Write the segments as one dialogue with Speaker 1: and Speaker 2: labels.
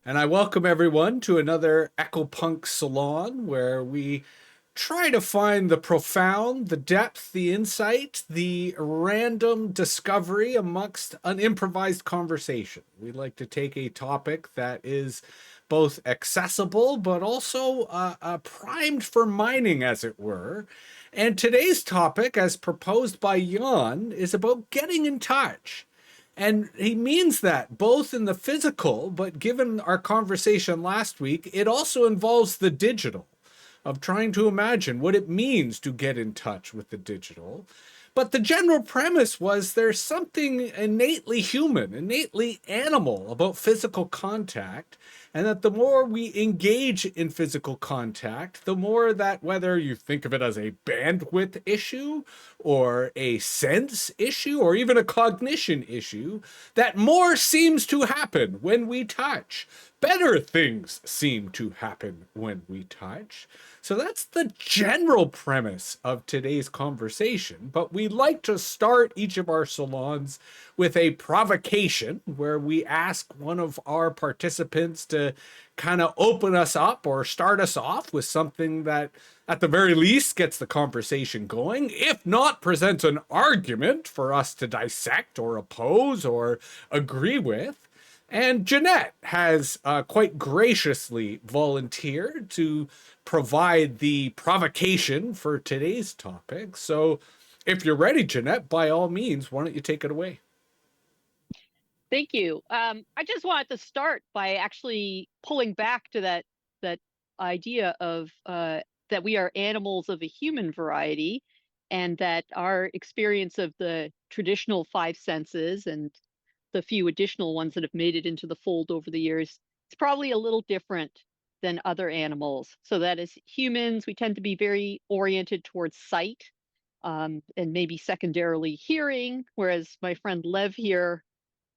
Speaker 1: And I welcome everyone to another Ecopunk Salon where we try to find the profound, the depth, the insight, the random discovery amongst an improvised conversation. We like to take a topic that is both accessible but also primed for mining, as it were. And today's topic, as proposed by Jan, is about getting in touch. And he means that both in the physical, but given our conversation last week, it also involves the digital, of trying to imagine what it means to get in touch with the digital. But the general premise was there's something innately human, innately animal about physical contact, and that the more we engage in physical contact, the more that, whether you think of it as a bandwidth issue or a sense issue or even a cognition issue, that more seems to happen when we touch. Better things seem to happen when we touch. So that's the general premise of today's conversation. But we like to start each of our salons with a provocation where we ask one of our participants to kind of open us up or start us off with something that, at the very least, gets the conversation going, if not presents an argument for us to dissect or oppose or agree with. And Jeanette has quite graciously volunteered to provide the provocation for today's topic. So if you're ready, Jeanette, by all means, why don't you take it away?
Speaker 2: Thank you. I just wanted to start by actually pulling back to that idea of that we are animals of a human variety, and that our experience of the traditional five senses and the few additional ones that have made it into the fold over the years is probably a little different than other animals. So that as humans, we tend to be very oriented towards sight, and maybe secondarily hearing, whereas my friend Lev here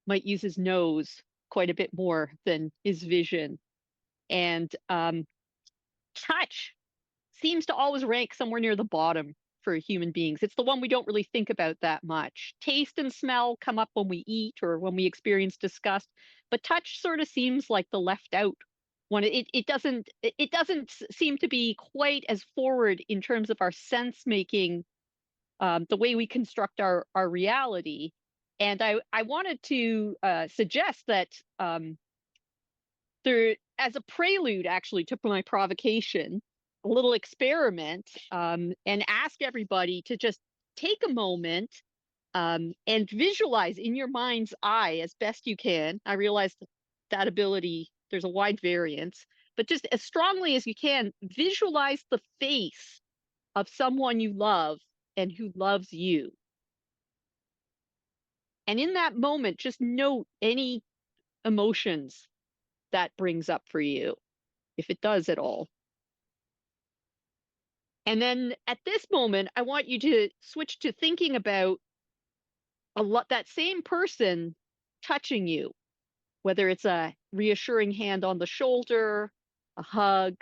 Speaker 2: might use his nose quite a bit more than his vision. And touch seems to always rank somewhere near the bottom for human beings. It's the one we don't really think about that much. Taste and smell come up when we eat or when we experience disgust, but touch sort of seems like the left out one. It doesn't seem to be quite as forward in terms of our sense making, the way we construct our reality. And I wanted to suggest that, there, as a prelude actually to my provocation, a little experiment, and ask everybody to just take a moment, and visualize in your mind's eye as best you can. I realize that ability, there's a wide variance, but just as strongly as you can, visualize the face of someone you love and who loves you. And in that moment, just note any emotions that brings up for you, if it does at all. And then at this moment, I want you to switch to thinking about a lot that same person touching you, whether it's a reassuring hand on the shoulder, a hug,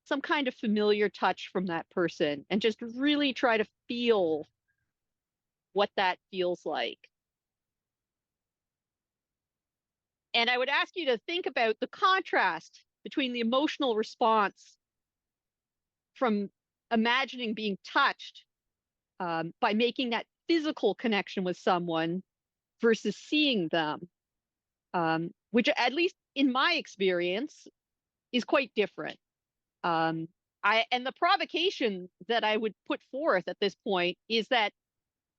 Speaker 2: some kind of familiar touch from that person, and just really try to feel what that feels like. And I would ask you to think about the contrast between the emotional response from imagining being touched, by making that physical connection with someone versus seeing them, which, at least in my experience, is quite different. And the provocation that I would put forth at this point is that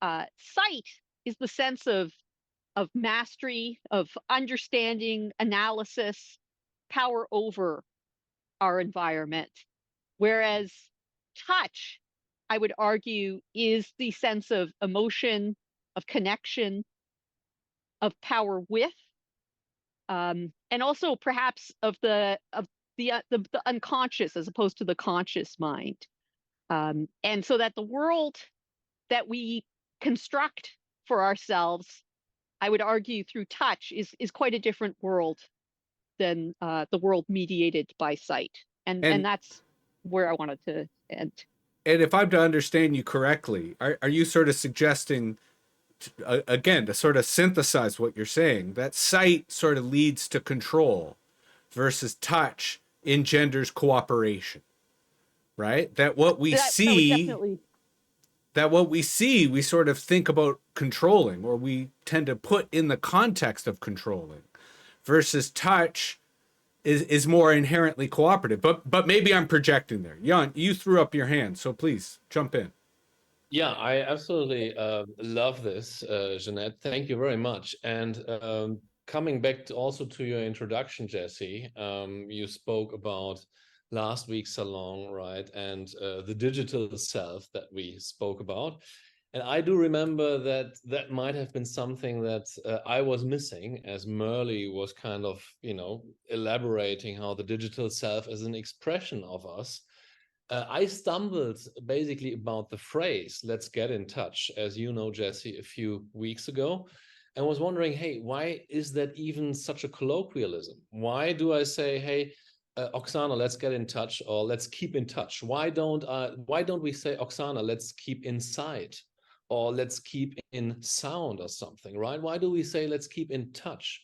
Speaker 2: sight is the sense of mastery, of understanding, analysis, power over our environment. Whereas touch, I would argue, is the sense of emotion, of connection, of power with, and also perhaps of the unconscious as opposed to the conscious mind. And so that the world that we construct for ourselves, I would argue, through touch is quite a different world than the world mediated by sight. And
Speaker 1: And
Speaker 2: that's where I wanted to end.
Speaker 1: and if I'm to understand you correctly, are you sort of suggesting, again, to sort of synthesize what you're saying, that sight sort of leads to control, versus touch engenders cooperation, right?
Speaker 2: That would definitely.
Speaker 1: What we see, we sort of think about controlling, or we tend to put in the context of controlling, versus touch is more inherently cooperative. But maybe I'm projecting there. Jan, you threw up your hand, so please jump in.
Speaker 3: Yeah, I absolutely love this, Jeanette. Thank you very much. And coming back also to your introduction, Jesse, you spoke about last week's salon, right? And the digital self that we spoke about. And I do remember that that might have been something that I was missing, as Merle was kind of, elaborating how the digital self is an expression of us. I stumbled basically about the phrase "let's get in touch," as you know, Jesse, a few weeks ago, and was wondering, hey, why is that even such a colloquialism? Why do I say, hey, Oksana, let's get in touch, or let's keep in touch? Why don't we say, Oksana, let's keep inside, or let's keep in sound or something, right? Why do we say let's keep in touch?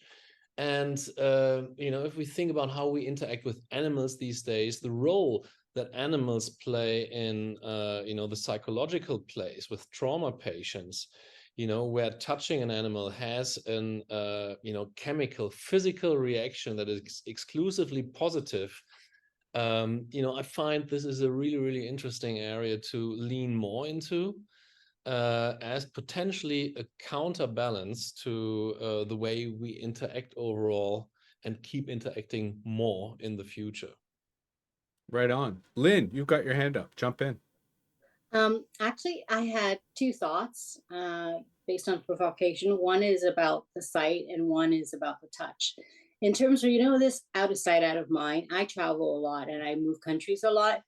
Speaker 3: And if we think about how we interact with animals these days, the role that animals play in the psychological place with trauma patients, where touching an animal has an chemical physical reaction that is exclusively positive. I find this is a really, really interesting area to lean more into, as potentially a counterbalance to the way we interact overall and keep interacting more in the future.
Speaker 1: Right on. Lynn, you've got your hand up. Jump in.
Speaker 4: Actually, I had two thoughts based on provocation. One is about the sight, and one is about the touch. In terms of, this out of sight, out of mind, I travel a lot and I move countries a lot.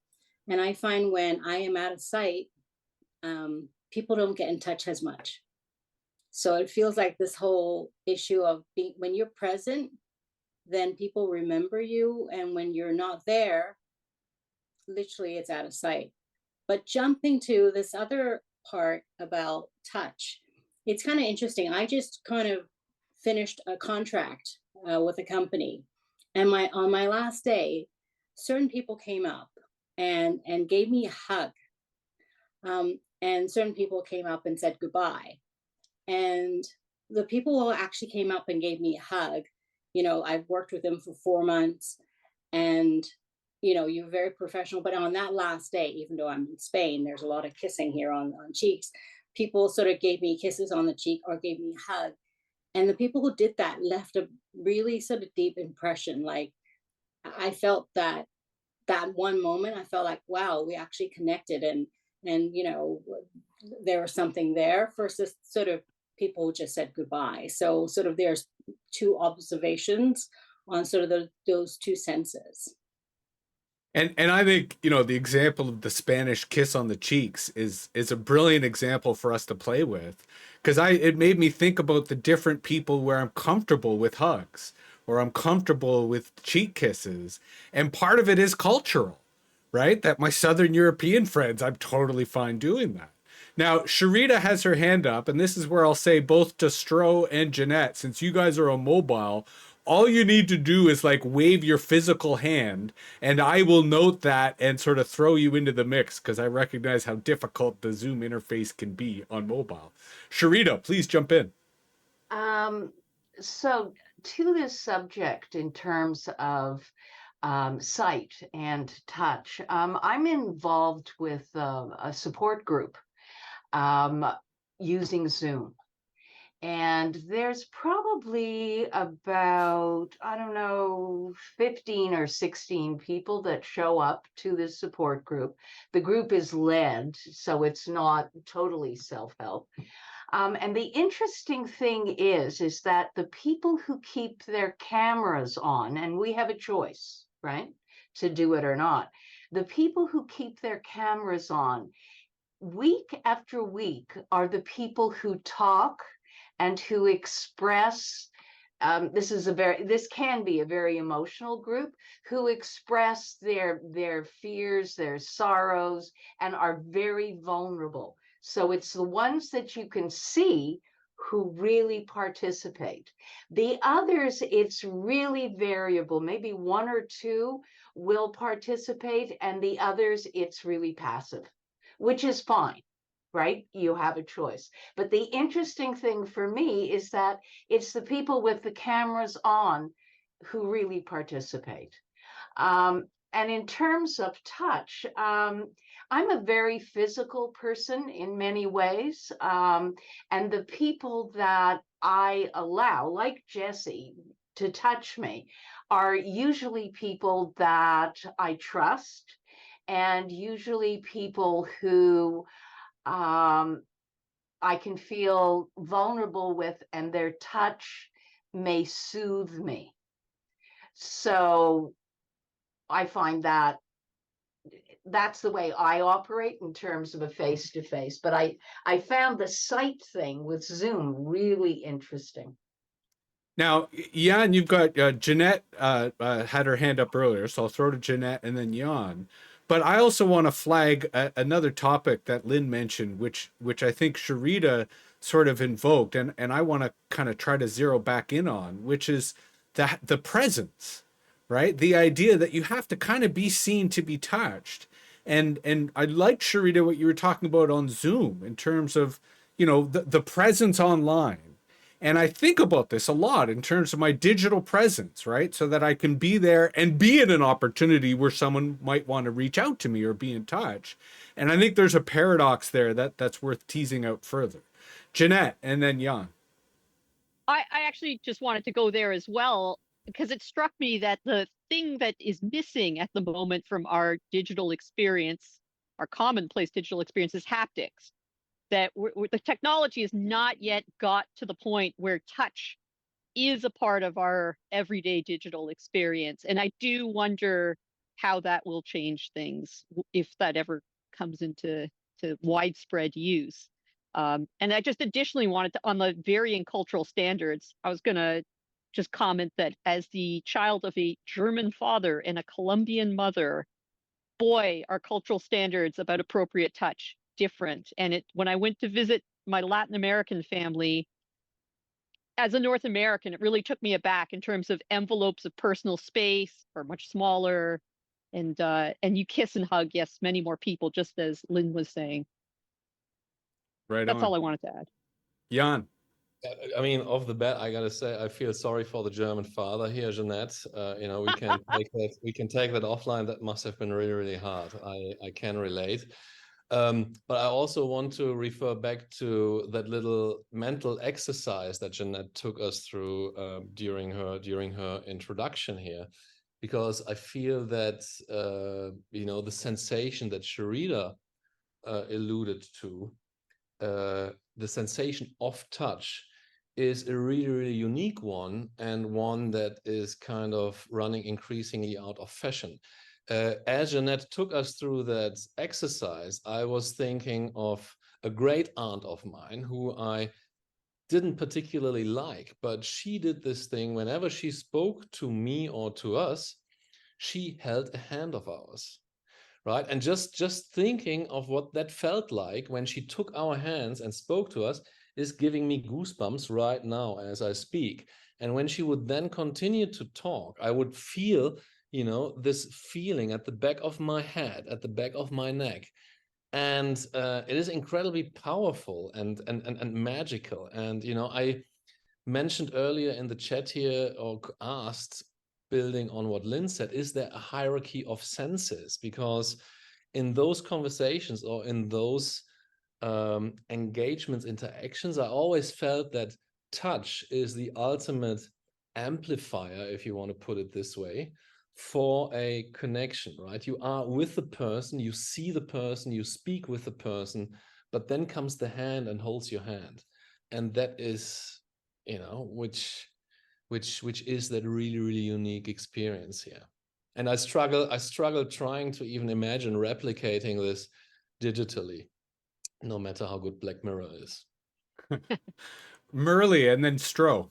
Speaker 4: And I find when I am out of sight, people don't get in touch as much. So it feels like this whole issue of being, when you're present, then people remember you. And when you're not there, literally it's out of sight. But jumping to this other part about touch, it's kind of interesting. I just kind of finished a contract with a company, and on my last day, certain people came up and gave me a hug, and certain people came up and said goodbye. And the people who actually came up and gave me a hug, I've worked with them for 4 months, and you're very professional. But on that last day, even though I'm in Spain, there's a lot of kissing here on cheeks. People sort of gave me kisses on the cheek or gave me a hug. And the people who did that left a really sort of deep impression. Like, I felt that one moment, I felt like, wow, we actually connected, and there was something there versus sort of people who just said goodbye. So sort of there's two observations on sort of those two senses.
Speaker 1: And I think, the example of the Spanish kiss on the cheeks is a brilliant example for us to play with, because it made me think about the different people where I'm comfortable with hugs or I'm comfortable with cheek kisses. And part of it is cultural, right? That my Southern European friends, I'm totally fine doing that. Now, Sharita has her hand up, and this is where I'll say both to Stro and Jeanette, since you guys are on mobile, all you need to do is like wave your physical hand, and I will note that and sort of throw you into the mix, because I recognize how difficult the Zoom interface can be on mobile. Sharita, please jump in.
Speaker 5: So to this subject in terms of sight and touch, I'm involved with a support group using Zoom. And there's probably about, 15 or 16 people that show up to this support group. The group is led, so it's not totally self-help. And the interesting thing is that the people who keep their cameras on, and we have a choice, right, to do it or not. The people who keep their cameras on week after week are the people who talk and who express, this can be a very emotional group, who express their fears, their sorrows, and are very vulnerable. So it's the ones that you can see who really participate. The others, it's really variable. Maybe one or two will participate, and the others, it's really passive, which is fine, right? You have a choice. But the interesting thing for me is that it's the people with the cameras on who really participate. And in terms of touch, I'm a very physical person in many ways. And the people that I allow, like Jesse, to touch me are usually people that I trust, and usually people who I can feel vulnerable with, and their touch may soothe me. So I find that that's the way I operate in terms of a face-to-face. But I found the sight thing with Zoom really interesting.
Speaker 1: Now, Jan, you've got Jeanette had her hand up earlier, so I'll throw to Jeanette and then Jan. But I also want to flag another topic that Lynn mentioned, which I think Sharita sort of invoked, and I want to kind of try to zero back in on, which is the presence, right? The idea that you have to kind of be seen to be touched. And I liked, Sharita, what you were talking about on Zoom in terms of, the presence online. And I think about this a lot in terms of my digital presence, right? So that I can be there and be in an opportunity where someone might want to reach out to me or be in touch. And I think there's a paradox there that's worth teasing out further. Jeanette, and then Jan.
Speaker 2: I actually just wanted to go there as well, because it struck me that the thing that is missing at the moment from our digital experience, our commonplace digital experience, is haptics. That the technology has not yet got to the point where touch is a part of our everyday digital experience. And I do wonder how that will change things if that ever comes into widespread use. And I just additionally wanted to, on the varying cultural standards, I was going to just comment that as the child of a German father and a Colombian mother, boy, our cultural standards about appropriate touch different. And when I went to visit my Latin American family, as a North American, it really took me aback in terms of envelopes of personal space are much smaller, and you kiss and hug, yes, many more people, just as Lynn was saying.
Speaker 1: Right
Speaker 2: That's
Speaker 1: on.
Speaker 2: all I wanted to add.
Speaker 1: Jan.
Speaker 3: I mean, off the bat, I gotta say, I feel sorry for the German father here, Jeanette. We can take that offline. That must have been really, really hard. I can relate. But I also want to refer back to that little mental exercise that Jeanette took us through during her introduction here, because I feel that the sensation that Sharita alluded to, the sensation of touch, is a really, really unique one, and one that is kind of running increasingly out of fashion. As Jeanette took us through that exercise, I was thinking of a great aunt of mine who I didn't particularly like, but she did this thing whenever she spoke to me or to us, she held a hand of ours. Right. And just thinking of what that felt like when she took our hands and spoke to us is giving me goosebumps right now as I speak. And when she would then continue to talk, I would feel, this feeling at the back of my head, at the back of my neck. And it is incredibly powerful and magical. And, I mentioned earlier in the chat here, or asked, building on what Lynn said, is there a hierarchy of senses? Because in those conversations or in those engagements, interactions, I always felt that touch is the ultimate amplifier, if you want to put it this way, for a connection, right? You are with the person, you see the person, you speak with the person, but then comes the hand and holds your hand. And that is, which is that really, really unique experience here. And I struggle trying to even imagine replicating this digitally, no matter how good Black Mirror is.
Speaker 1: Murley, and then Stroh.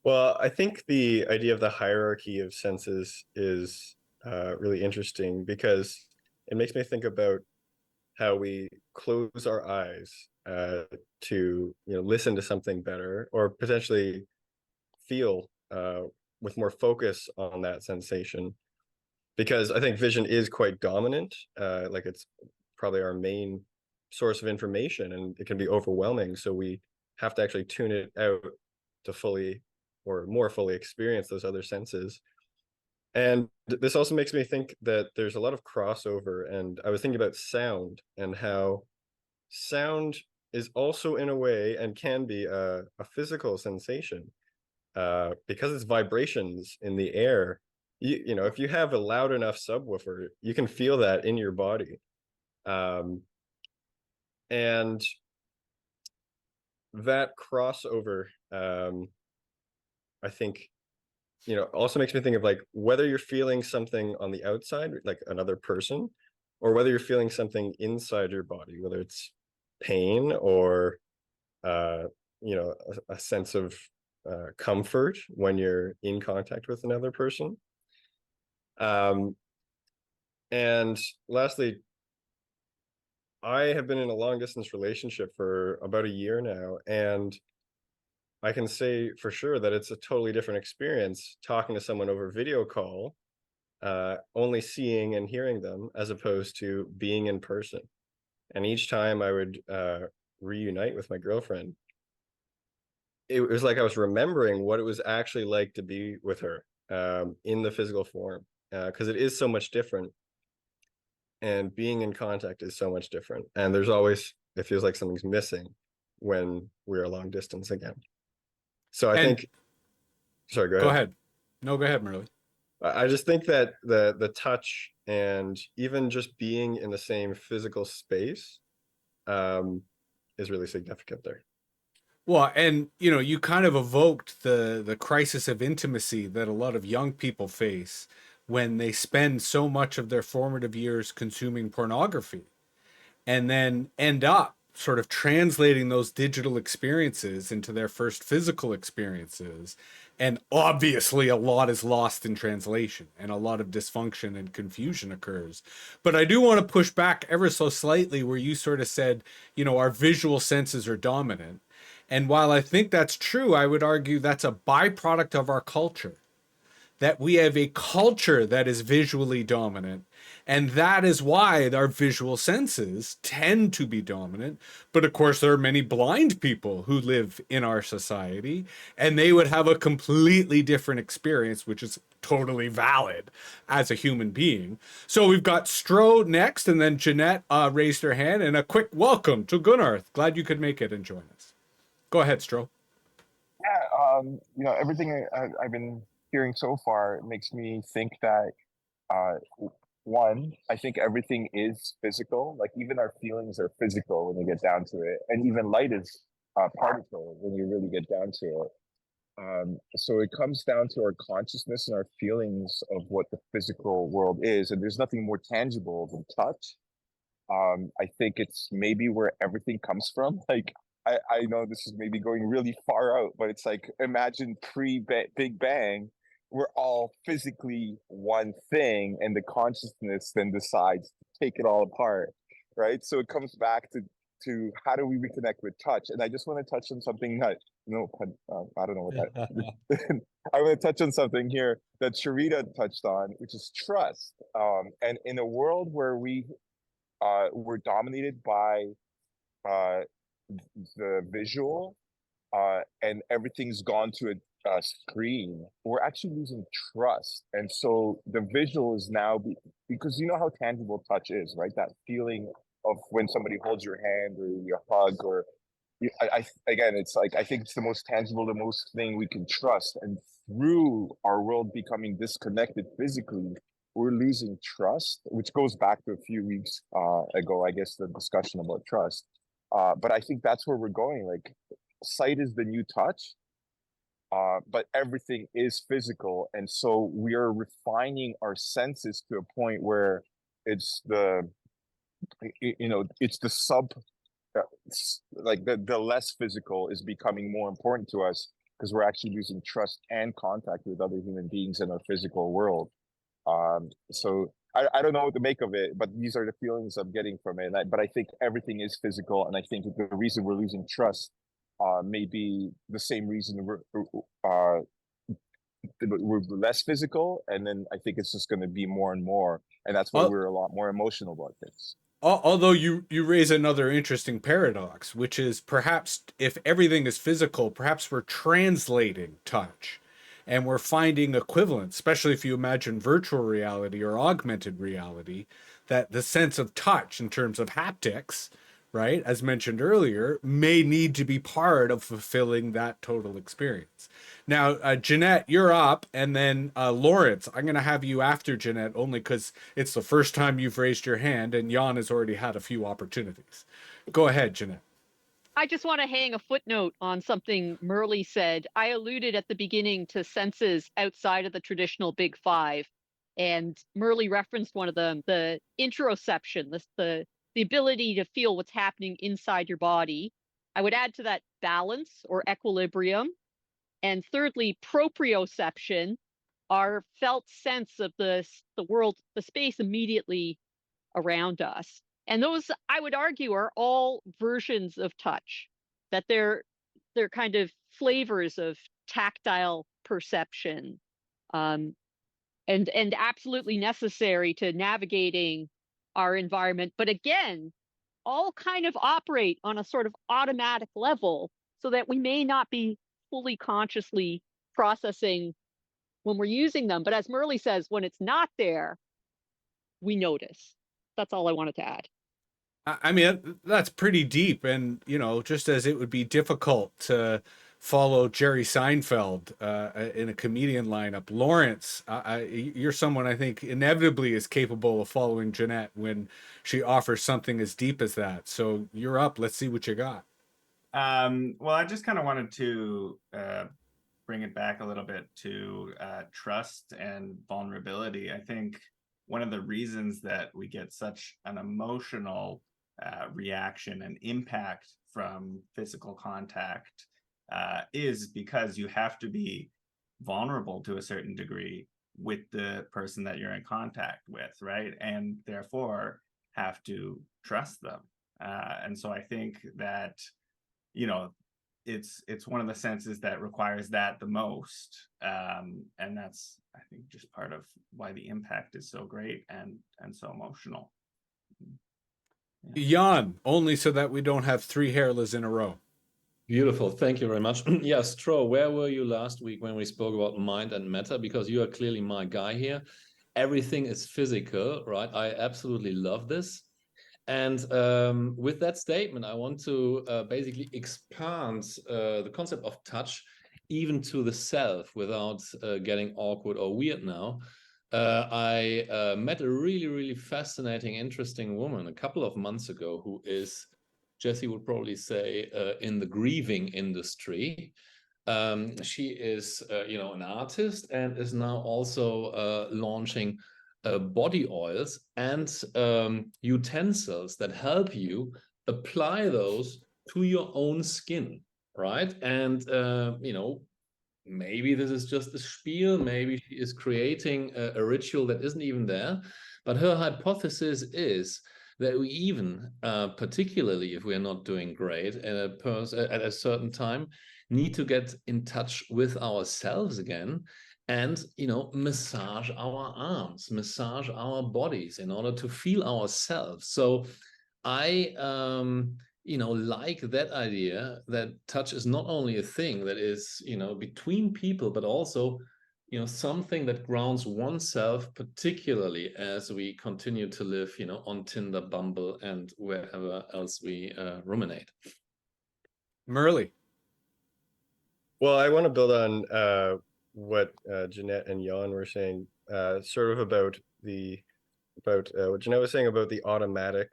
Speaker 6: Well, I think the idea of the hierarchy of senses is really interesting, because it makes me think about how we close our eyes to listen to something better, or potentially feel with more focus on that sensation, because I think vision is quite dominant. Like it's probably our main source of information, and it can be overwhelming. So we have to actually tune it out to fully or more fully experience those other senses. And this also makes me think that there's a lot of crossover. And I was thinking about sound, and how sound is also, in a way, and can be a physical sensation, because it's vibrations in the air. If you have a loud enough subwoofer, you can feel that in your body. And that crossover, I think, also makes me think of like whether you're feeling something on the outside, like another person, or whether you're feeling something inside your body, whether it's pain or, a sense of comfort when you're in contact with another person. And lastly, I have been in a long distance relationship for about a year now, and I can say for sure that it's a totally different experience talking to someone over video call, only seeing and hearing them, as opposed to being in person. And each time I would reunite with my girlfriend, it was like I was remembering what it was actually like to be with her in the physical form, because it is so much different. And being in contact is so much different. And it feels like something's missing when we're long distance again. So I think, sorry, go ahead.
Speaker 1: No, go ahead, Merle.
Speaker 6: I just think that the touch, and even just being in the same physical space, is really significant there.
Speaker 1: Well, and you kind of evoked the crisis of intimacy that a lot of young people face when they spend so much of their formative years consuming pornography, and then end up sort of translating those digital experiences into their first physical experiences. And obviously a lot is lost in translation, and a lot of dysfunction and confusion occurs. But I do want to push back ever so slightly where you sort of said, our visual senses are dominant. And while I think that's true, I would argue that's a byproduct of our culture, that we have a culture that is visually dominant. And that is why our visual senses tend to be dominant. But of course, there are many blind people who live in our society, and they would have a completely different experience, which is totally valid as a human being. So we've got Stro next, and then Jeanette raised her hand, and a quick welcome to Gunnar. Glad you could make it and join us. Go ahead, Stro.
Speaker 7: Yeah, everything I've been hearing so far makes me think that, one, I think everything is physical. Like even our feelings are physical when you get down to it, and even light is particle when you really get down to it. So it comes down to our consciousness and our feelings of what the physical world is, and there's nothing more tangible than touch. I think it's maybe where everything comes from. Like I know this is maybe going really far out, but it's like imagine pre-Big Bang, we're all physically one thing, and the consciousness then decides to take it all apart, right? So it comes back to how do we reconnect with touch? And I just want to touch on something that I don't know what that. I want to touch on something here that Sharita touched on, which is trust. And in a world where we're dominated by the visual, and everything's gone to a screen, we're actually losing trust. And so the visual is now because you know how tangible touch is, right? That feeling of when somebody holds your hand or you hug, or again, it's like I think it's the most tangible, the most thing we can trust. And through our world becoming disconnected physically, we're losing trust, which goes back to a few weeks ago, I guess, the discussion about trust. But I think that's where we're going. Like, sight is the new touch, but everything is physical. And so we are refining our senses to a point where it's it's the like the less physical is becoming more important to us, because we're actually losing trust and contact with other human beings in our physical world. So I don't know what to make of it, but these are the feelings I'm getting from it. But I think everything is physical, and I think the reason we're losing trust may be the same reason we're less physical, and then I think it's just going to be more and more, and that's why
Speaker 1: Al-
Speaker 7: we're a lot more emotional about things.
Speaker 1: Although you raise another interesting paradox, which is perhaps if everything is physical, perhaps we're translating touch and we're finding equivalents, especially if you imagine virtual reality or augmented reality, that the sense of touch in terms of haptics, right, as mentioned earlier, may need to be part of fulfilling that total experience. Now, Jeanette, you're up, and then Lawrence, I'm going to have you after Jeanette only because it's the first time you've raised your hand, and Jan has already had a few opportunities. Go ahead, Jeanette.
Speaker 2: I just want to hang a footnote on something Murley said. I alluded at the beginning to senses outside of the traditional big five, and Murley referenced one of them, the interoception, the ability to feel what's happening inside your body. I would add to that balance or equilibrium. And thirdly, proprioception, our felt sense of the world, the space immediately around us. And those, I would argue, are all versions of touch, that they're kind of flavors of tactile perception, and absolutely necessary to navigating our environment. But again, all kind of operate on a sort of automatic level so that we may not be fully consciously processing when we're using them. But as Murley says, when it's not there, we notice. That's all I wanted to add.
Speaker 1: I mean, that's pretty deep. And, you know, just as it would be difficult to follow Jerry Seinfeld in a comedian lineup, Lawrence, you're someone I think inevitably is capable of following Jeanette when she offers something as deep as that. So you're up. Let's see what you got.
Speaker 8: Well, I just kind of wanted to bring it back a little bit to trust and vulnerability. I think one of the reasons that we get such an emotional reaction and impact from physical contact is because you have to be vulnerable to a certain degree with the person that you're in contact with, right? And therefore have to trust them. And so I think that, you know, it's one of the senses that requires that the most, and that's, I think, just part of why the impact is so great and so emotional.
Speaker 1: Jan, only so that we don't have three hairless in a row.
Speaker 3: Beautiful. Thank you very much. Yeah, Stro, where were you last week when we spoke about mind and matter? Because you are clearly my guy here. Everything is physical, right? I absolutely love this. And with that statement, I want to basically expand the concept of touch even to the self without getting awkward or weird now. I met a really, really fascinating, interesting woman a couple of months ago who is, Jesse would probably say, in the grieving industry. She is, you know, an artist and is now also launching body oils and utensils that help you apply those to your own skin, right? And you know, maybe this is just a spiel, maybe she is creating a ritual that isn't even there, but her hypothesis is that we even, particularly if we're not doing great at a certain time, need to get in touch with ourselves again and, you know, massage our arms, massage our bodies in order to feel ourselves. So I you know, like that idea that touch is not only a thing that is, you know, between people, but also, you know, something that grounds oneself, particularly as we continue to live, you know, on Tinder, Bumble, and wherever else we ruminate.
Speaker 1: Murley.
Speaker 6: Well, I want to build on what Jeanette and Jan were saying, sort of about what Jeanette was saying about the automatic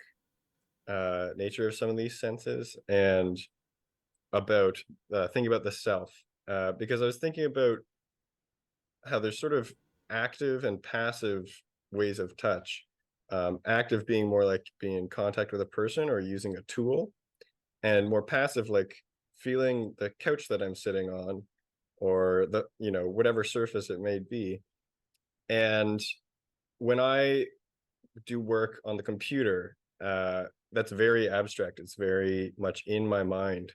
Speaker 6: nature of some of these senses, and about thinking about the self, because I was thinking about how there's sort of active and passive ways of touch. Active being more like being in contact with a person or using a tool, and more passive like feeling the couch that I'm sitting on, or the, you know, whatever surface it may be. And when I do work on the computer, that's very abstract. It's very much in my mind,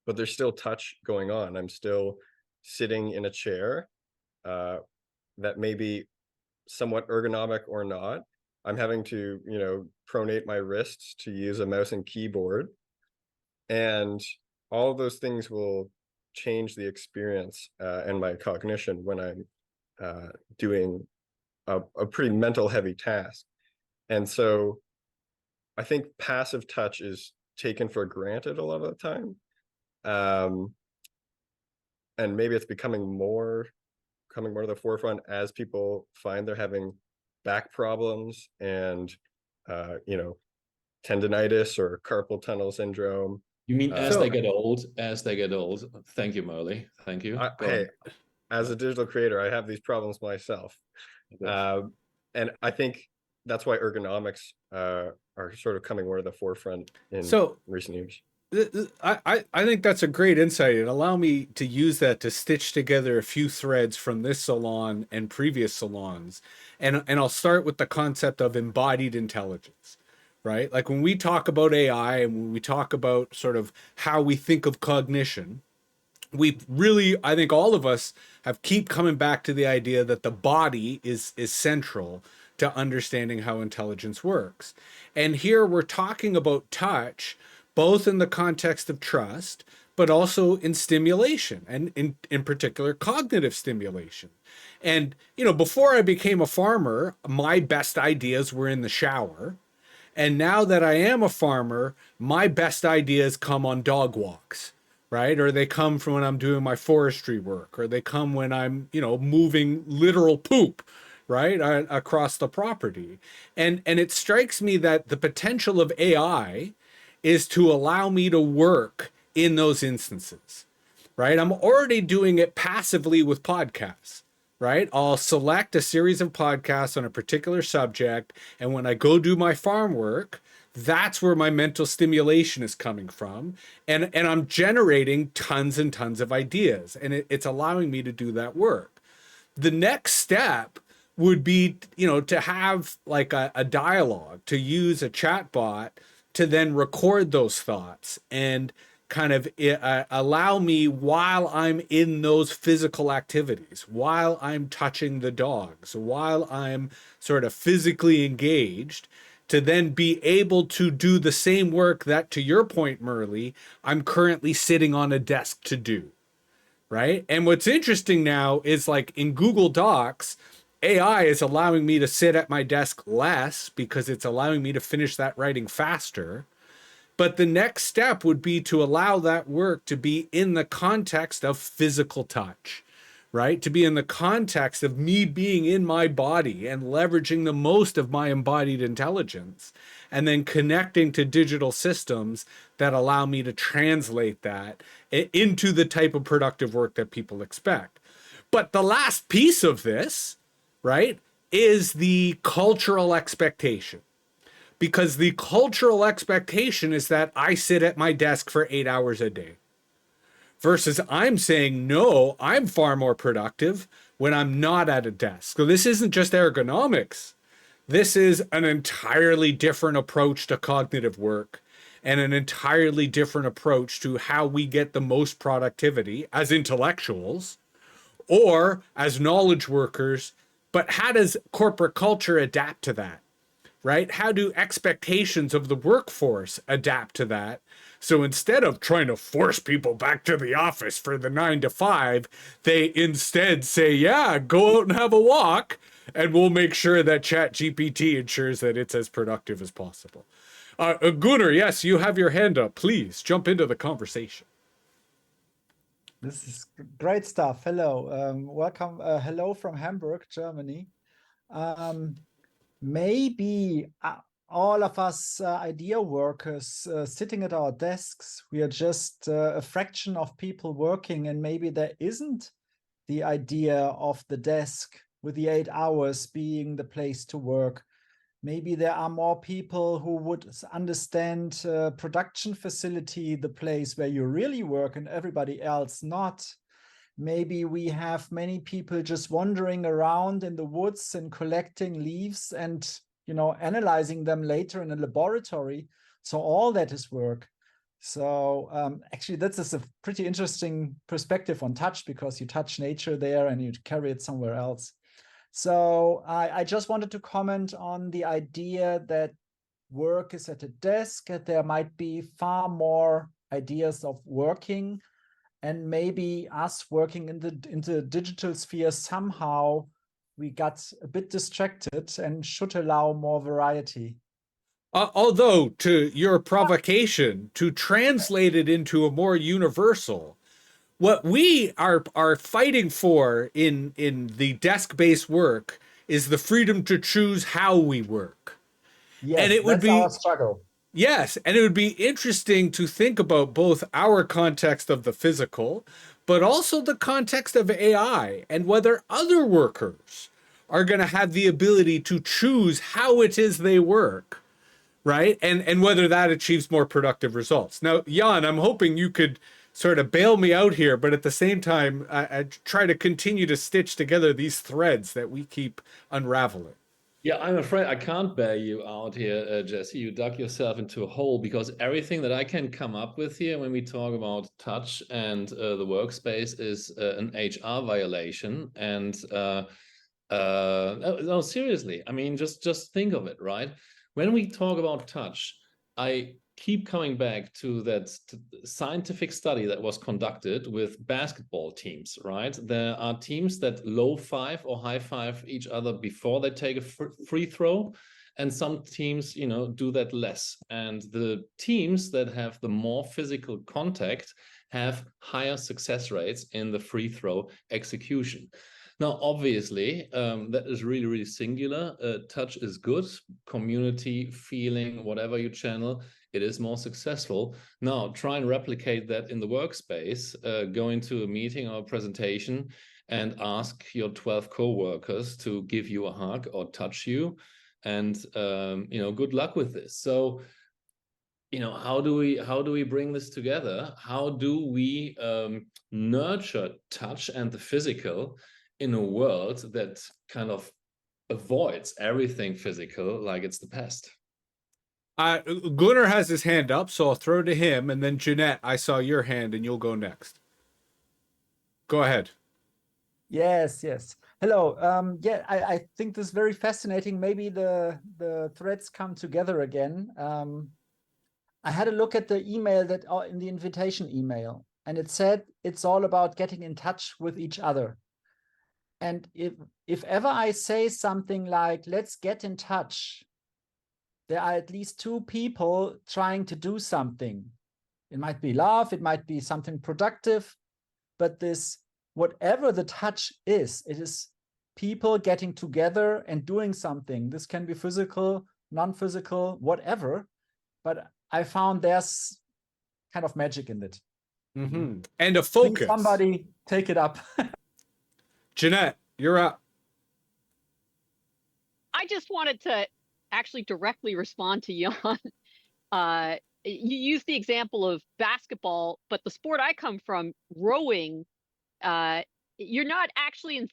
Speaker 6: but there's still touch going on. I'm still sitting in a chair that may be somewhat ergonomic or not. I'm having to, pronate my wrists to use a mouse and keyboard. And all of those things will change the experience and my cognition when I'm doing a pretty mental heavy task. And so I think passive touch is taken for granted a lot of the time. And maybe it's coming more to the forefront as people find they're having back problems and, tendinitis or carpal tunnel syndrome.
Speaker 3: You mean as
Speaker 6: So-
Speaker 3: they get old? As they get old. Thank you, Marley. Thank you. Go
Speaker 6: Hey,
Speaker 3: on.
Speaker 6: as a digital creator, I have these problems myself.
Speaker 3: Okay.
Speaker 6: And I think that's why ergonomics are sort of coming more to the forefront in
Speaker 1: So
Speaker 6: recent years.
Speaker 1: I think that's a great insight. And allow me to use that to stitch together a few threads from this salon and previous salons. And I'll start with the concept of embodied intelligence, right? Like when we talk about AI and when we talk about sort of how we think of cognition, we really, I think all of us have keep coming back to the idea that the body is central to understanding how intelligence works. And here we're talking about touch, both in the context of trust, but also in stimulation, and in particular cognitive stimulation. And before I became a farmer, my best ideas were in the shower. And now that I am a farmer, my best ideas come on dog walks, right? Or they come from when I'm doing my forestry work, or they come when I'm, moving literal poop, right, across the property. And it strikes me that the potential of AI is to allow me to work in those instances, right? I'm already doing it passively with podcasts, right? I'll select a series of podcasts on a particular subject, and when I go do my farm work, that's where my mental stimulation is coming from. And I'm generating tons and tons of ideas, and it's allowing me to do that work. The next step would be, to have like a dialogue, to use a chat bot to then record those thoughts and kind of allow me, while I'm in those physical activities, while I'm touching the dogs, while I'm sort of physically engaged, to then be able to do the same work that, to your point, Murley, I'm currently sitting on a desk to do, right? And what's interesting now is, like, in Google Docs, AI is allowing me to sit at my desk less because it's allowing me to finish that writing faster. But the next step would be to allow that work to be in the context of physical touch, right? To be in the context of me being in my body and leveraging the most of my embodied intelligence, and then connecting to digital systems that allow me to translate that into the type of productive work that people expect. But the last piece of this, right, is the cultural expectation. Because the cultural expectation is that I sit at my desk for 8 hours a day. Versus I'm saying, no, I'm far more productive when I'm not at a desk. So this isn't just ergonomics. This is an entirely different approach to cognitive work and an entirely different approach to how we get the most productivity as intellectuals or as knowledge workers. But how does corporate culture adapt to that? Right? How do expectations of the workforce adapt to that? So instead of trying to force people back to the office for the 9 to 5, they instead say, yeah, go out and have a walk, and we'll make sure that ChatGPT ensures that it's as productive as possible. Gunnar, yes, you have your hand up. Please jump into the conversation.
Speaker 9: This is great stuff. Hello, welcome. Hello from Hamburg, Germany. Maybe all of us idea workers sitting at our desks, we are just a fraction of people working, and maybe there isn't the idea of the desk with the 8 hours being the place to work. Maybe there are more people who would understand production facility, the place where you really work, and everybody else not. Maybe we have many people just wandering around in the woods and collecting leaves and, you know, analyzing them later in a laboratory. So all that is work. So actually, that is a pretty interesting perspective on touch, because you touch nature there and you carry it somewhere else. So I just wanted to comment on the idea that work is at a desk, and there might be far more ideas of working, and maybe us working in the digital sphere somehow we got a bit distracted and should allow more variety.
Speaker 1: Although, to your provocation, to translate it into a more universal, what we are fighting for in the desk-based work is the freedom to choose how we work.
Speaker 9: Yes,
Speaker 1: and it would
Speaker 9: that's
Speaker 1: be
Speaker 9: our struggle.
Speaker 1: Yes, and it would be interesting to think about both our context of the physical, but also the context of AI, and whether other workers are going to have the ability to choose how it is they work, right? And whether that achieves more productive results. Now, Jan, I'm hoping you could sort of bail me out here, but at the same time, I try to continue to stitch together these threads that we keep unraveling.
Speaker 3: Yeah, I'm afraid I can't bail you out here, Jesse. You dug yourself into a hole, because everything that I can come up with here when we talk about touch and the workspace is an HR violation. And no, seriously, I mean, just think of it, right? When we talk about touch, I keep coming back to that scientific study that was conducted with basketball teams, right? There are teams that low five or high five each other before they take a free throw, and some teams, you know, do that less. And the teams that have the more physical contact have higher success rates in the free throw execution. Now, obviously, that is really, really singular. Touch is good. Community, feeling, whatever you channel, it is more successful. Now, try and replicate that in the workspace. Go into a meeting or a presentation and ask your 12 co-workers to give you a hug or touch you. And, you know, good luck with this. So, you know, how do we bring this together? How do we nurture touch and the physical in a world that kind of avoids everything physical like it's the past?
Speaker 1: Gunnar has his hand up, so I'll throw to him, and then Jeanette, I saw your hand, and you'll go next. Go ahead.
Speaker 9: Yes. Hello. Yeah, I think this is very fascinating. Maybe the threads come together again. I had a look at the email that in the invitation email, and it said it's all about getting in touch with each other. And if ever I say something like, let's get in touch, there are at least two people trying to do something. It might be love, it might be something productive, but this, whatever the touch is, it is people getting together and doing something. This can be physical, non-physical, whatever. But I found there's kind of magic in it.
Speaker 1: Mm-hmm. And a focus.
Speaker 9: Please somebody take it up.
Speaker 1: Jeanette, you're up.
Speaker 2: I just wanted to actually directly respond to Jan. You used the example of basketball, but the sport I come from, rowing, you're not actually in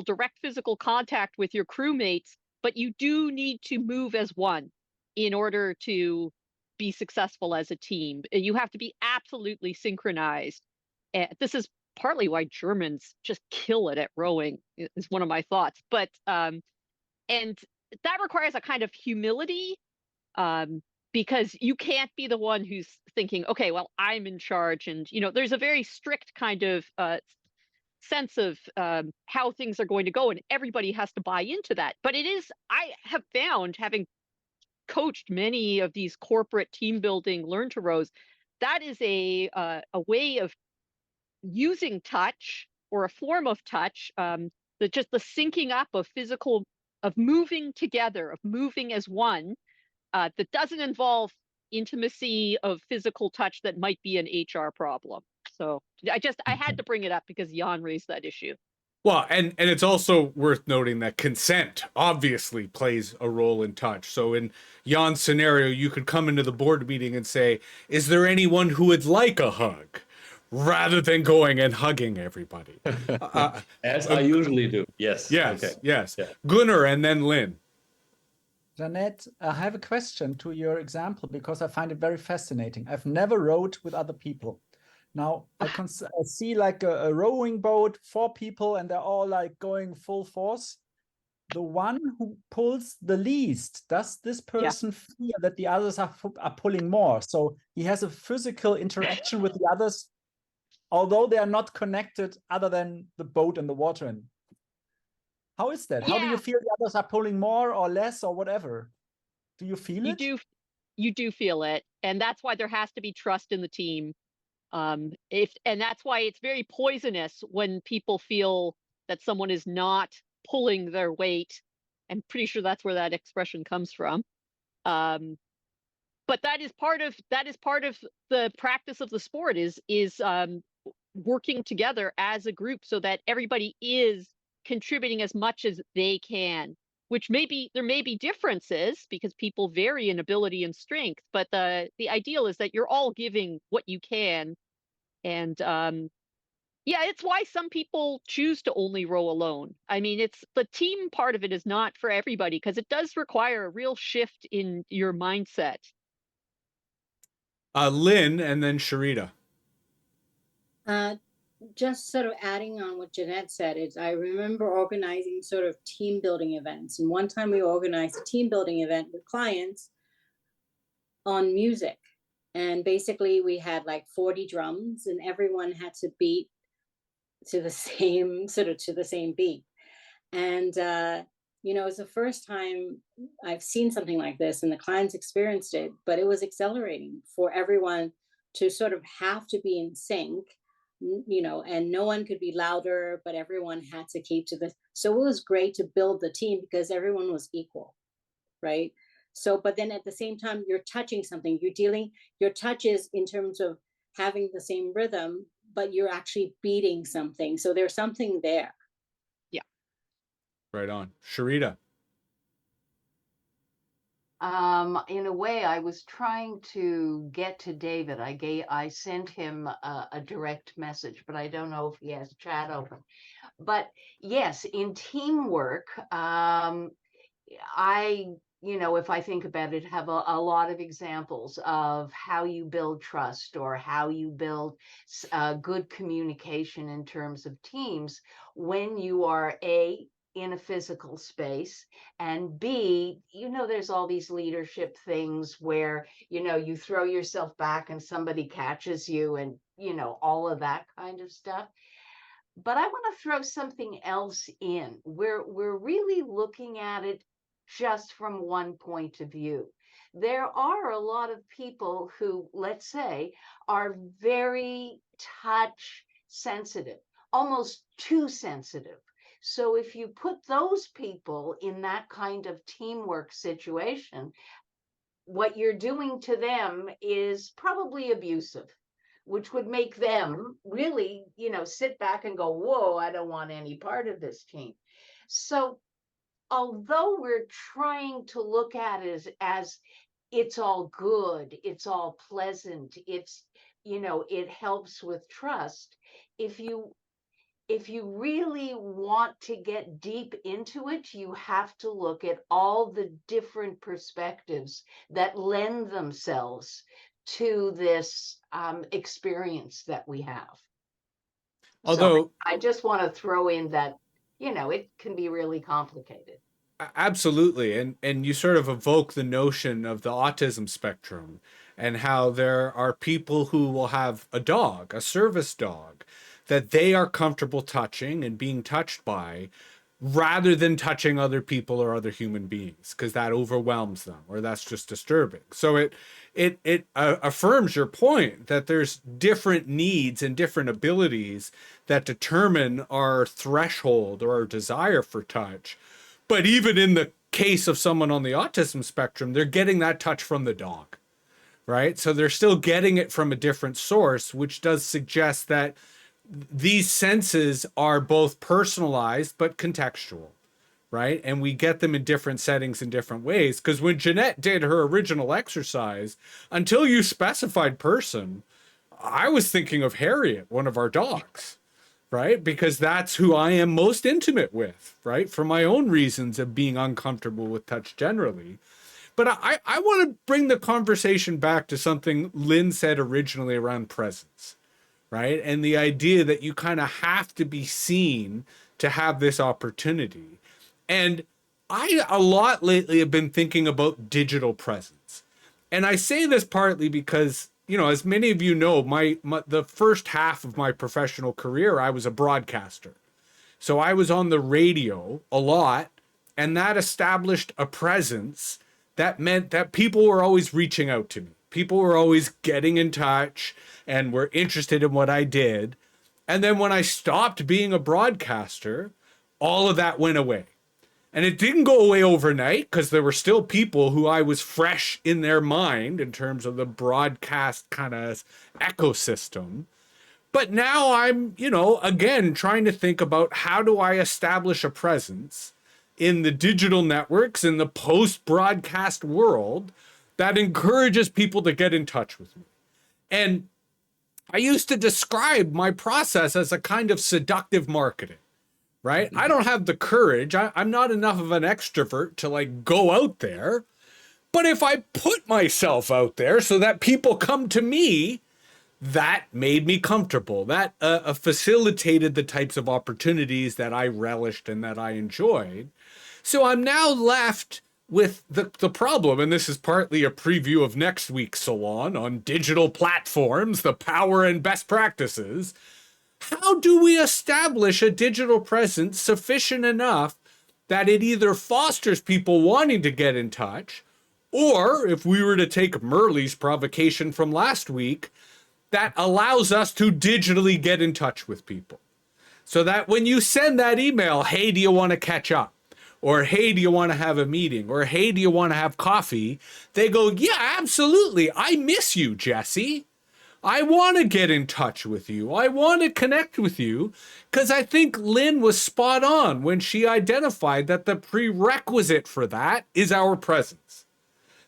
Speaker 2: direct physical contact with your crewmates, but you do need to move as one in order to be successful as a team. You have to be absolutely synchronized. This is partly why Germans just kill it at rowing, is one of my thoughts. But and that requires a kind of humility, because you can't be the one who's thinking, okay, well, I'm in charge. And, you know, there's a very strict kind of sense of how things are going to go, and everybody has to buy into that. But it is, I have found, having coached many of these corporate team building learn to rows, that is a way of using touch, or a form of touch, just the syncing up of physical, of moving together, of moving as one, that doesn't involve intimacy of physical touch that might be an HR problem. So I had to bring it up because Jan raised that issue.
Speaker 1: Well, and it's also worth noting that consent obviously plays a role in touch. So in Jan's scenario, you could come into the board meeting and say, is there anyone who would like a hug? rather than going and hugging everybody.
Speaker 3: As I usually do. Yes.
Speaker 1: Yes,
Speaker 3: Okay.
Speaker 1: yes.
Speaker 3: Yeah.
Speaker 1: Gunnar and then Lynn.
Speaker 9: Jeanette, I have a question to your example because I find it very fascinating. I've never rowed with other people. Now I see like a rowing boat, 4 people, and they're all like going full force. The one who pulls the least, does this person feel that the others are pulling more? So he has a physical interaction with the others, although they are not connected other than the boat and the water. And how is that? How do you feel the others are pulling more or less or whatever? Do you feel it?
Speaker 2: You do feel it, and that's why there has to be trust in the team. And that's why it's very poisonous when people feel that someone is not pulling their weight. I'm pretty sure that's where that expression comes from. But that is part of the practice of the sport is working together as a group so that everybody is contributing as much as they can, which there may be differences because people vary in ability and strength, but the ideal is that you're all giving what you can. And it's why some people choose to only row alone. I mean, it's the team part of it is not for everybody because it does require a real shift in your mindset.
Speaker 1: Lynn and then Sharita.
Speaker 4: Just sort of adding on what Jeanette said, I remember organizing sort of team building events. And one time we organized a team building event with clients on music. And basically we had like 40 drums and everyone had to beat to the same beat. And, it was the first time I've seen something like this and the clients experienced it, but it was exhilarating for everyone to sort of have to be in sync, and no one could be louder, but everyone had to keep to this. So it was great to build the team because everyone was equal, right? So, but then at the same time, you're touching something, your touch is in terms of having the same rhythm, but you're actually beating something. So there's something there.
Speaker 2: Yeah.
Speaker 1: Right on. Sharita.
Speaker 5: In a way, I was trying to get to David. I sent him a direct message, but I don't know if he has chat open. But yes, in teamwork, if I think about it, have a lot of examples of how you build trust or how you build good communication in terms of teams when you are in a physical space, and B, there's all these leadership things where, you throw yourself back and somebody catches you and, all of that kind of stuff. But I want to throw something else in. We're really looking at it just from one point of view. There are a lot of people who, let's say, are very touch sensitive, almost too sensitive. So if you put those people in that kind of teamwork situation, what you're doing to them is probably abusive, which would make them really, sit back and go, whoa, I don't want any part of this team. So although we're trying to look at it as it's all good, it's all pleasant, it's, it helps with trust. If you really want to get deep into it, you have to look at all the different perspectives that lend themselves to this experience that we have.
Speaker 1: Although,
Speaker 5: so I just want to throw in that, it can be really complicated.
Speaker 1: absolutely. And you sort of evoke the notion of the autism spectrum and how there are people who will have a dog, a service dog, that they are comfortable touching and being touched by rather than touching other people or other human beings because that overwhelms them or that's just disturbing. So it affirms your point that there's different needs and different abilities that determine our threshold or our desire for touch. But even in the case of someone on the autism spectrum, they're getting that touch from the dog, right? So they're still getting it from a different source, which does suggest that these senses are both personalized but contextual, right? And we get them in different settings in different ways. Because when Jeanette did her original exercise, until you specified person, I was thinking of Harriet, one of our dogs, right? Because that's who I am most intimate with, right? For my own reasons of being uncomfortable with touch generally. But I want to bring the conversation back to something Lynn said originally around presence, right? And the idea that you kind of have to be seen to have this opportunity. And I, a lot lately, have been thinking about digital presence. And I say this partly because, you know, as many of you know, the first half of my professional career, I was a broadcaster. So I was on the radio a lot, and that established a presence that meant that people were always reaching out to me. People were always getting in touch and were interested in what I did. And then when I stopped being a broadcaster, all of that went away. And it didn't go away overnight because there were still people who I was fresh in their mind in terms of the broadcast kind of ecosystem. But now I'm, you know, again, trying to think about how do I establish a presence in the digital networks, in the post-broadcast world that encourages people to get in touch with me. And I used to describe my process as a kind of seductive marketing, right? I don't have the courage. I'm not enough of an extrovert to like go out there. But if I put myself out there so that people come to me, that made me comfortable. That facilitated the types of opportunities that I relished and that I enjoyed. So I'm now left with the problem, and this is partly a preview of next week's salon on digital platforms, the power and best practices. How do we establish a digital presence sufficient enough that it either fosters people wanting to get in touch, or if we were to take Merle's provocation from last week, that allows us to digitally get in touch with people? So that when you send that email, hey, do you want to catch up? Or hey, do you want to have a meeting? Or hey, do you want to have coffee? They go, yeah, absolutely. I miss you, Jesse. I want to get in touch with you. I want to connect with you, because I think Lynn was spot on when she identified that the prerequisite for that is our presence.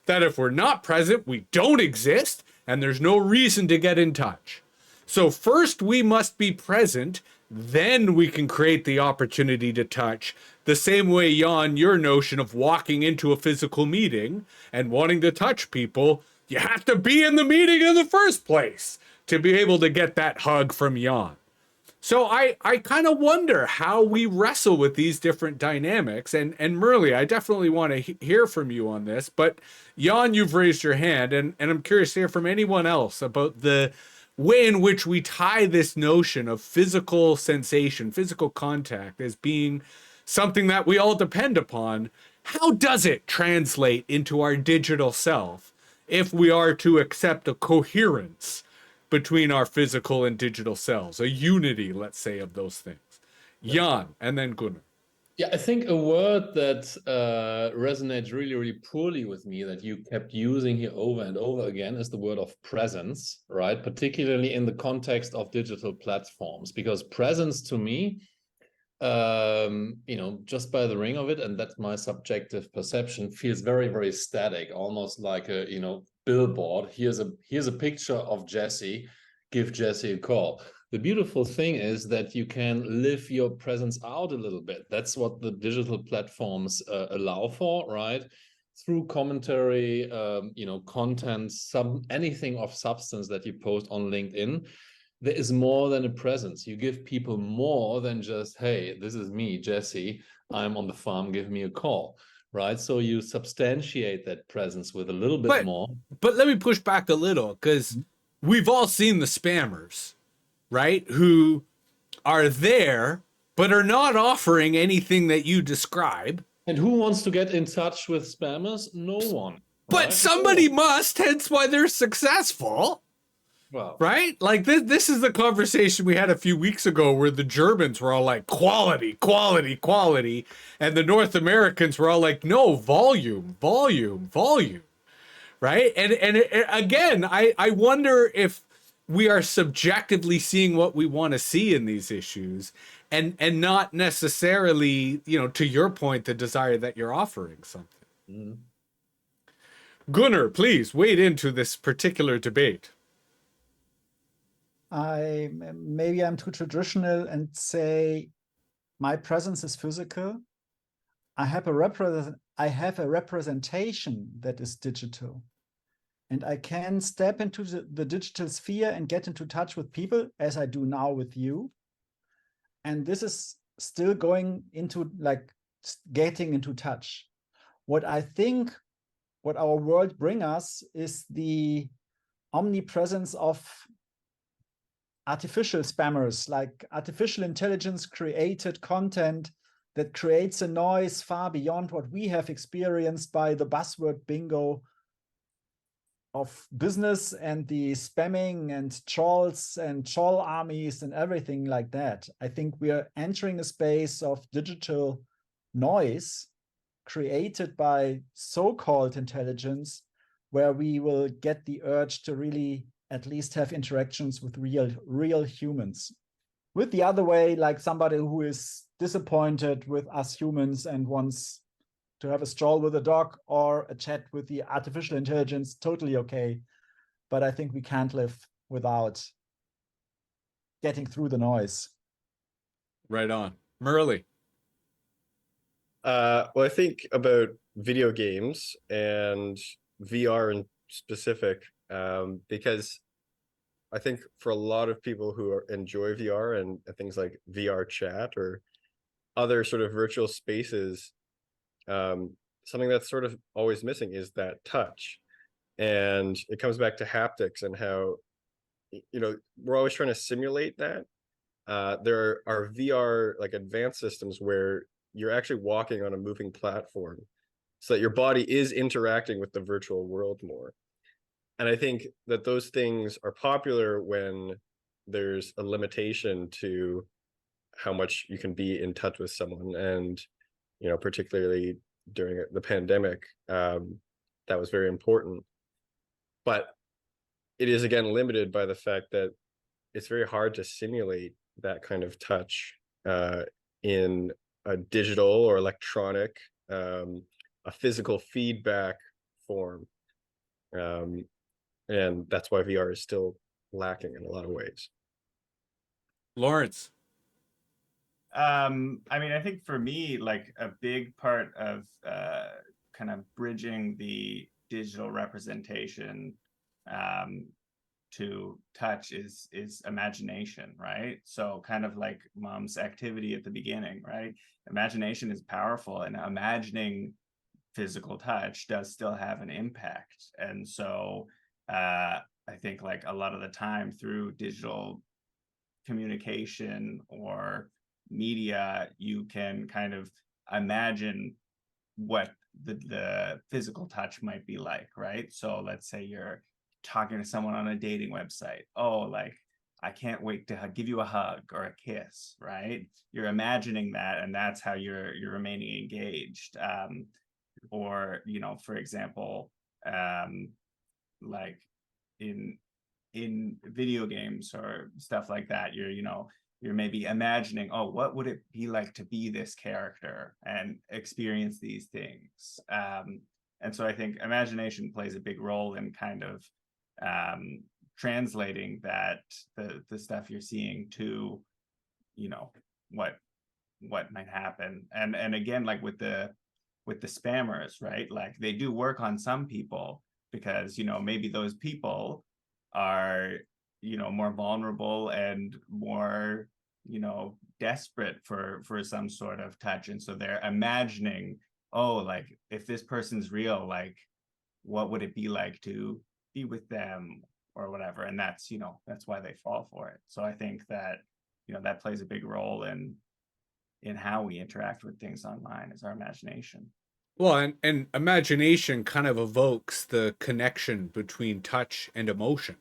Speaker 1: That if we're not present, we don't exist, and there's no reason to get in touch. So first we must be present, then we can create the opportunity to touch. The same way, Jan, your notion of walking into a physical meeting and wanting to touch people, you have to be in the meeting in the first place to be able to get that hug from Jan. So I kind of wonder how we wrestle with these different dynamics. And Merle, I definitely want to hear from you on this. But Jan, you've raised your hand, and I'm curious to hear from anyone else about the way in which we tie this notion of physical sensation, physical contact as being something that we all depend upon. How does it translate into our digital self if we are to accept a coherence between our physical and digital selves, a unity, let's say, of those things? Jan, and then Gunnar.
Speaker 3: Yeah, I think a word that resonates really, really poorly with me that you kept using here over and over again is the word of presence, right? Particularly in the context of digital platforms, because presence to me, you know, just by the ring of it, and that's my subjective perception, feels very, very static, almost like a, you know, billboard. Here's a picture of Jesse, give Jesse a call. The beautiful thing is that you can live your presence out a little bit. That's what the digital platforms allow for, right? Through commentary, you know, content, anything of substance that you post on LinkedIn. There is more than a presence. You give people more than just, hey, this is me, Jesse, I'm on the farm, give me a call, right? So you substantiate that presence with a little bit more.
Speaker 1: But let me push back a little, because we've all seen the spammers, right? Who are there, but are not offering anything that you describe.
Speaker 3: And who wants to get in touch with spammers? No one.
Speaker 1: But
Speaker 3: right?
Speaker 1: somebody must, hence why they're successful.
Speaker 3: Well,
Speaker 1: right? Like this is the conversation we had a few weeks ago where the Germans were all like quality, quality, quality. And the North Americans were all like, no, volume, volume, volume. Right? And again, I wonder if we are subjectively seeing what we want to see in these issues and not necessarily, you know, to your point, the desire that you're offering something.
Speaker 3: Mm-hmm.
Speaker 1: Gunnar, please wade into this particular debate.
Speaker 9: maybe I'm too traditional and say my presence is physical. I have a representation that is digital. And I can step into the digital sphere and get into touch with people as I do now with you. And this is still going into like getting into touch. What I think what our world bring us is the omnipresence of artificial spammers, like artificial intelligence created content that creates a noise far beyond what we have experienced by the buzzword bingo of business and the spamming and trolls and troll armies and everything like that. I think we are entering a space of digital noise created by so-called intelligence, where we will get the urge to really at least have interactions with real humans. With the other way, like somebody who is disappointed with us humans and wants to have a stroll with a dog or a chat with the artificial intelligence, totally okay. But I think we can't live without getting through the noise.
Speaker 1: Right on. Merle.
Speaker 6: Well, I think about video games and VR in specific, because I think for a lot of people who enjoy VR and things like VR chat or other sort of virtual spaces, something that's sort of always missing is that touch. And it comes back to haptics and how, we're always trying to simulate that. There are VR like advanced systems where you're actually walking on a moving platform so that your body is interacting with the virtual world more. And I think that those things are popular when there's a limitation to how much you can be in touch with someone. And, particularly during the pandemic, that was very important. But it is, again, limited by the fact that it's very hard to simulate that kind of touch in a digital or electronic, a physical feedback form. And that's why VR is still lacking in a lot of ways.
Speaker 1: Lawrence.
Speaker 8: I think for me, like a big part of kind of bridging the digital representation to touch is imagination, right? So kind of like Mom's activity at the beginning, right? Imagination is powerful, and imagining physical touch does still have an impact. And so I think like a lot of the time through digital communication or media, you can kind of imagine what the physical touch might be like, right? So let's say you're talking to someone on a dating website. Oh, like, I can't wait to give you a hug or a kiss, right? You're imagining that, and that's how you're remaining engaged. Or, for example, like in video games or stuff like that, you're maybe imagining, oh, what would it be like to be this character and experience these things? And so I think imagination plays a big role in kind of translating that the stuff you're seeing to, what might happen. And again, like with the spammers, right? Like they do work on some people because, maybe those people are, more vulnerable and more, desperate for some sort of touch. And so they're imagining, oh, like if this person's real, like what would it be like to be with them or whatever? And that's, that's why they fall for it. So I think that, that plays a big role in how we interact with things online, is our imagination.
Speaker 1: Well, and imagination kind of evokes the connection between touch and emotion,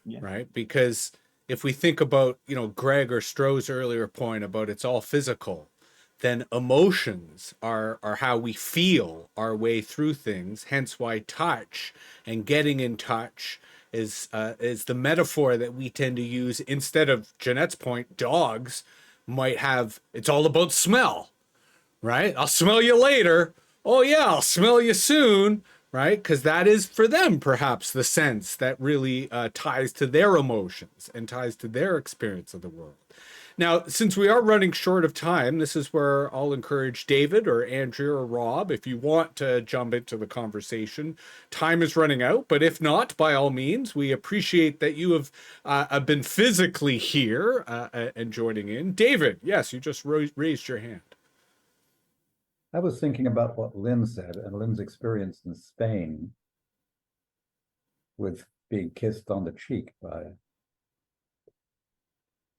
Speaker 8: Yeah.
Speaker 1: right? Because if we think about, Greg or Stroh's earlier point about it's all physical, then emotions are how we feel our way through things. Hence why touch and getting in touch is the metaphor that we tend to use instead of Jeanette's point. Dogs might have, it's all about smell, right? I'll smell you later. Oh yeah, I'll smell you soon, right? Because that is for them perhaps the sense that really ties to their emotions and ties to their experience of the world. Now, since we are running short of time, this is where I'll encourage David or Andrea or Rob, if you want to jump into the conversation. Time is running out, but if not, by all means, we appreciate that you have been physically here and joining in. David, yes, you just raised your hand.
Speaker 10: I was thinking about what Lynn said and Lynn's experience in Spain with being kissed on the cheek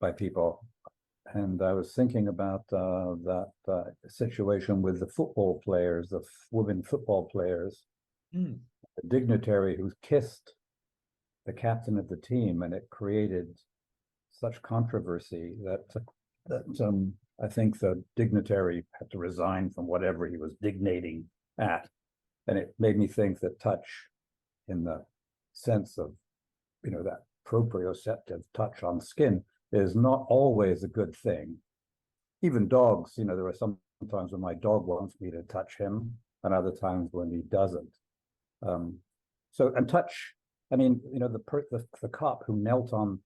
Speaker 10: by people. And I was thinking about that situation with the football players, the women football players, the dignitary who kissed the captain of the team, and it created such controversy that I think the dignitary had to resign from whatever he was dignating at. And it made me think that touch, in the sense of, that proprioceptive touch on skin, is not always a good thing. Even dogs, there are some times when my dog wants me to touch him and other times when he doesn't. And touch, the cop who knelt on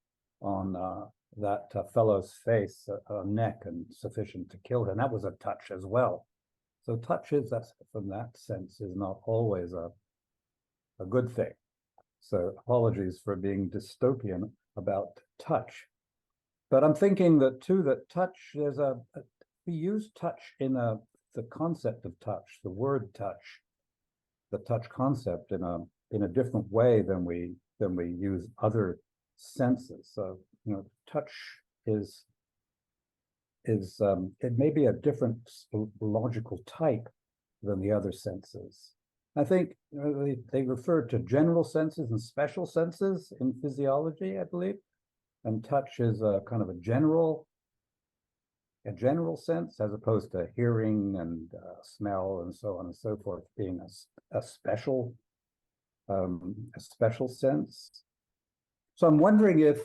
Speaker 10: that fellow's face, neck, and sufficient to kill him, that was a touch as well. So touch is, from that sense, is not always a good thing. So apologies for being dystopian about touch. But I'm thinking that too, that touch, we use touch in the concept of touch, the word touch, the touch concept in a different way than we use other senses. So, touch is it may be a different logical type than the other senses. I think they refer to general senses and special senses in physiology, I believe. And touch is a kind of a general sense, as opposed to hearing and smell and so on and so forth being a special sense. So I'm wondering if,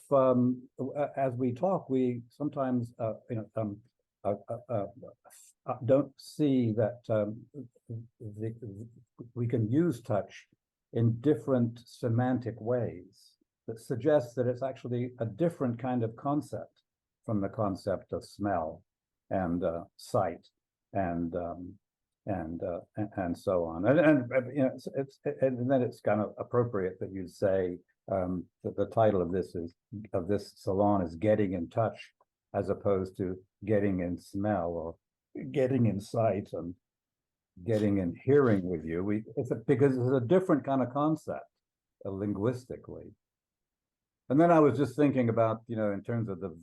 Speaker 10: as we talk, we sometimes don't see that we can use touch in different semantic ways that suggests that it's actually a different kind of concept from the concept of smell and sight and so on. And then it's kind of appropriate that you say that the title of this salon is Getting in Touch, as opposed to getting in smell or getting in sight and getting in hearing with you. Because it's a different kind of concept linguistically. And then I was just thinking about, in terms of the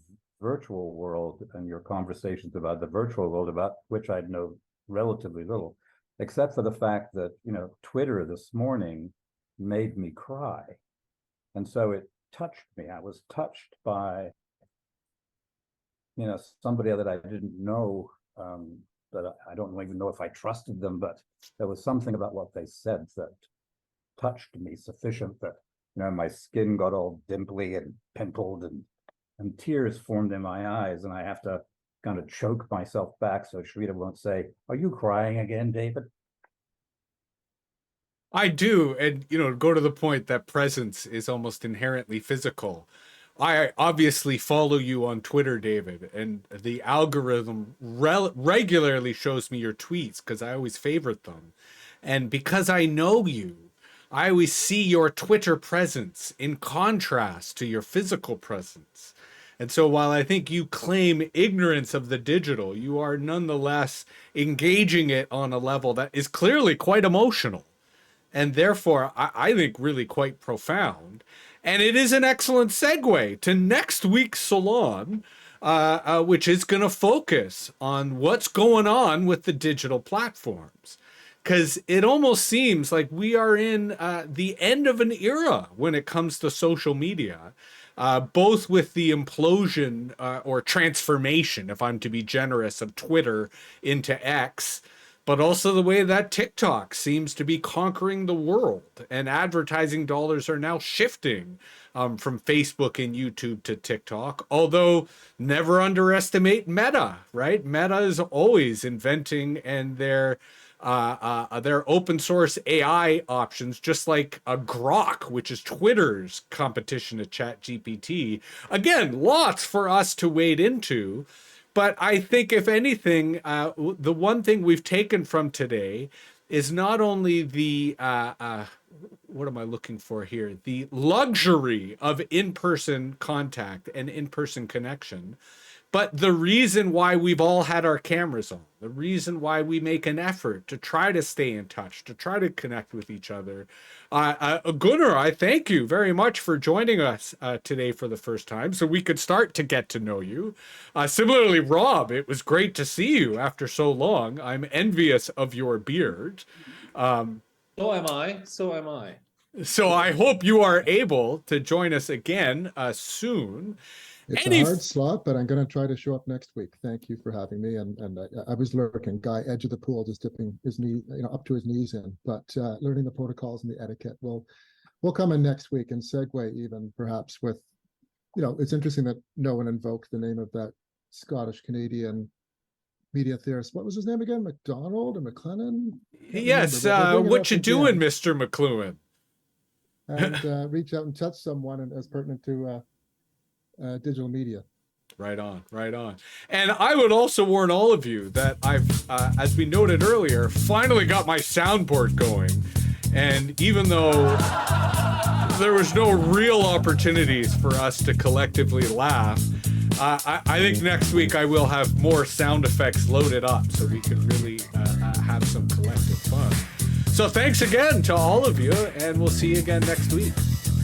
Speaker 10: virtual world and your conversations about the virtual world, about which I know relatively little, except for the fact that, Twitter this morning made me cry. And so it touched me. I was touched by, somebody that I didn't know, that I don't even know if I trusted them, but there was something about what they said that touched me sufficient that, my skin got all dimply and pimpled and tears formed in my eyes, and I have to kind of choke myself back so Shrita won't say, "Are you crying again, David?"
Speaker 1: I do, and go to the point that presence is almost inherently physical. I obviously follow you on Twitter, David, and the algorithm regularly shows me your tweets because I always favorite them. And because I know you, I always see your Twitter presence in contrast to your physical presence. And so while I think you claim ignorance of the digital, you are nonetheless engaging it on a level that is clearly quite emotional, and therefore I think really quite profound. And it is an excellent segue to next week's salon, which is going to focus on what's going on with the digital platforms. Because it almost seems like we are in the end of an era when it comes to social media, both with the implosion or transformation, if I'm to be generous, of Twitter into X, but also the way that TikTok seems to be conquering the world, and advertising dollars are now shifting from Facebook and YouTube to TikTok. Although never underestimate Meta, right? Meta is always inventing, and their There are open source AI options, just like Grok, which is Twitter's competition to ChatGPT. Again, lots for us to wade into. But I think, if anything, the one thing we've taken from today is not only the, what am I looking for here? The luxury of in-person contact and in-person connection, but the reason why we've all had our cameras on, the reason why we make an effort to try to stay in touch, to try to connect with each other. Gunnar, I thank you very much for joining us today for the first time, so we could start to get to know you. Similarly, Rob, it was great to see you after so long. I'm envious of your beard.
Speaker 3: So am I. So am I.
Speaker 1: So I hope you are able to join us again soon.
Speaker 11: It's a hard slot, but I'm going to try to show up next week. Thank you for having me. And I was lurking, Guy, edge of the pool, just dipping his knee, up to his knees in. But learning the protocols and the etiquette will come in next week and segue even perhaps with, it's interesting that no one invoked the name of that Scottish Canadian media theorist. What was his name again? McDonald or McLennan?
Speaker 1: Yes. What you doing, Mr. McLuhan?
Speaker 11: And reach out and touch someone as pertinent to digital media.
Speaker 1: Right on, right on. And I would also warn all of you that I've, as we noted earlier, finally got my soundboard going. And even though there was no real opportunities for us to collectively laugh, I think next week I will have more sound effects loaded up so we can really have some collective fun. So thanks again to all of you, and we'll see you again next week.